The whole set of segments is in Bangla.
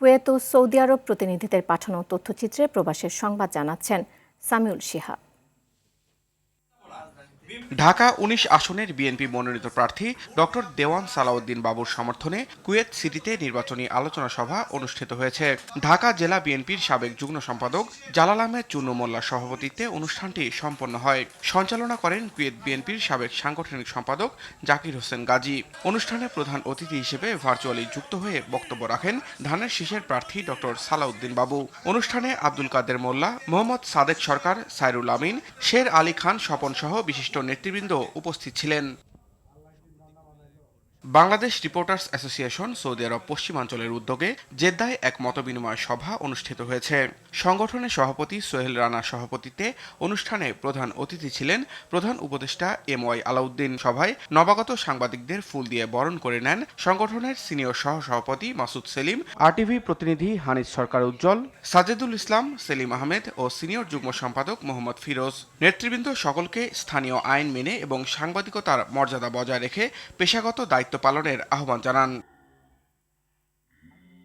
কুয়েত ও সৌদি আরব প্রতিনিধিদের পাঠানো তথ্যচিত্রে প্রবাসের সংবাদ জানাচ্ছেন সামিউল শিহাব। ঢাকা ১৯ আসনের বিএনপি মনোনীত প্রার্থী ডক্টর দেওয়ান সালাউদ্দিন বাবুর সমর্থনে কুয়েত সিটিতে নির্বাচনী আলোচনা সভা অনুষ্ঠিত হয়েছে। ঢাকা জেলা বিএনপির সাবেক যুগ্ম সম্পাদক জালাল আহমেদ চুন্নু মোল্লার সভাপতিত্বে অনুষ্ঠানটি সম্পন্ন হয়। সঞ্চালনা করেন কুয়েত বিএনপির সাবেক সাংগঠনিক সম্পাদক জাকির হোসেন গাজী। অনুষ্ঠানে প্রধান অতিথি হিসেবে ভার্চুয়ালি যুক্ত হয়ে বক্তব্য রাখেন ধানের শীষের প্রার্থী ডক্টর সালাউদ্দিন বাবু। অনুষ্ঠানে আব্দুল কাদের মোল্লা, মোহাম্মদ সাদেক সরকার, সাইরুল আমিন, শের আলী খান স্বপন সহ বিশিষ্ট নেতৃবৃন্দ উপস্থিত ছিলেন। বাংলাদেশ রিপোর্টার্স অ্যাসোসিয়েশন সৌদি আরব পশ্চিমাঞ্চলের উদ্যোগে জেদ্দায় এক মতবিনিময় সভা অনুষ্ঠিত হয়েছে। সংগঠনের সভাপতি সোহেল রানার সভাপতিত্বে অনুষ্ঠানে প্রধান অতিথি ছিলেন প্রধান উপদেষ্টা এম.ওয়াই আলাউদ্দিন। সভায় নবাগত সাংবাদিকদের ফুল দিয়ে বরণ করে নেন সংগঠনের সিনিয়র সহসভাপতি মাসুদ সেলিম, আরটিভি প্রতিনিধি হানিস সরকার উজ্জ্বল, সাজেদুল ইসলাম, সেলিম আহমেদ ও সিনিয়র যুগ্ম সম্পাদক মোহাম্মদ ফিরোজ। নেতৃবৃন্দ সকলকে স্থানীয় আইন মেনে এবং সাংবাদিকতার মর্যাদা বজায় রেখে পেশাগত দায়িত্ব পালনের আহ্বান জানান।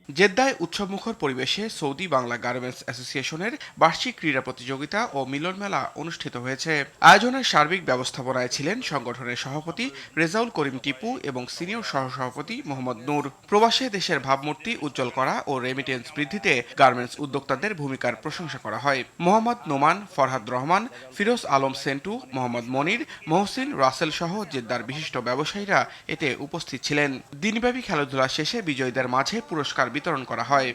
জেদ্দায় উৎসবমুখর পরিবেশে সৌদি বাংলা গার্মেন্টস অ্যাসোসিয়েশনের বার্ষিক ক্রীড়া প্রতিযোগিতা ও মিলন মেলা অনুষ্ঠিত হয়েছে। আয়োজনের সার্বিক ব্যবস্থাপনায় ছিলেন সংগঠনের সভাপতি রেজাউল করিম টিপু এবং সিনিয়র সহসভাপতি মোহাম্মদ নূর। প্রবাসে দেশের ভাবমূর্তি উজ্জ্বল করা ও রেমিটেন্স বৃদ্ধিতে গার্মেন্টস উদ্যোক্তাদের ভূমিকার প্রশংসা করা হয়। মোহাম্মদ নোমান, ফরহাদ রহমান, ফিরোজ আলম সেন্টু, মোহাম্মদ মনির, মহসিন, রাসেল সহ জেদ্দার বিশিষ্ট ব্যবসায়ীরা এতে উপস্থিত ছিলেন। দিনব্যাপী খেলাধুলা শেষে বিজয়ীদের মাঝে পুরস্কার বিতরণ করা হয়।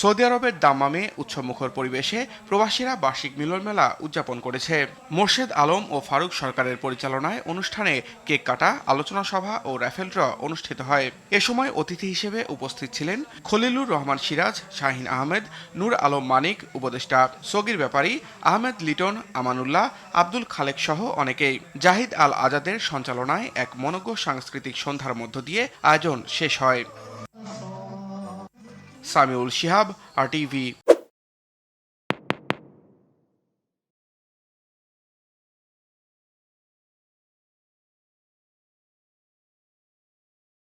সৌদি আরবের দাম্মামে উৎসবমুখর পরিবেশে প্রবাসীরা বার্ষিক মিলন মেলা উদযাপন করেছে। মোর্শেদ আলম ও ফারুক সরকারের পরিচালনায় অনুষ্ঠানে কেক কাটা, আলোচনা সভা ও র্যাফেল ড্র অনুষ্ঠিত হয়। এ সময় অতিথি হিসেবে উপস্থিত ছিলেন খলিলুর রহমান সিরাজ, শাহিন আহমেদ, নূর আলম মানিক, উপদেষ্টা সগির ব্যাপারী, আহমেদ লিটন, আমানুল্লাহ, আব্দুল খালেক সহ অনেকেই। জাহিদ আল আজাদের সঞ্চালনায় এক মনোজ্ঞ সাংস্কৃতিক সন্ধ্যার মধ্য দিয়ে আয়োজন শেষ হয়। সামিউল শিহাব, আরটিভি।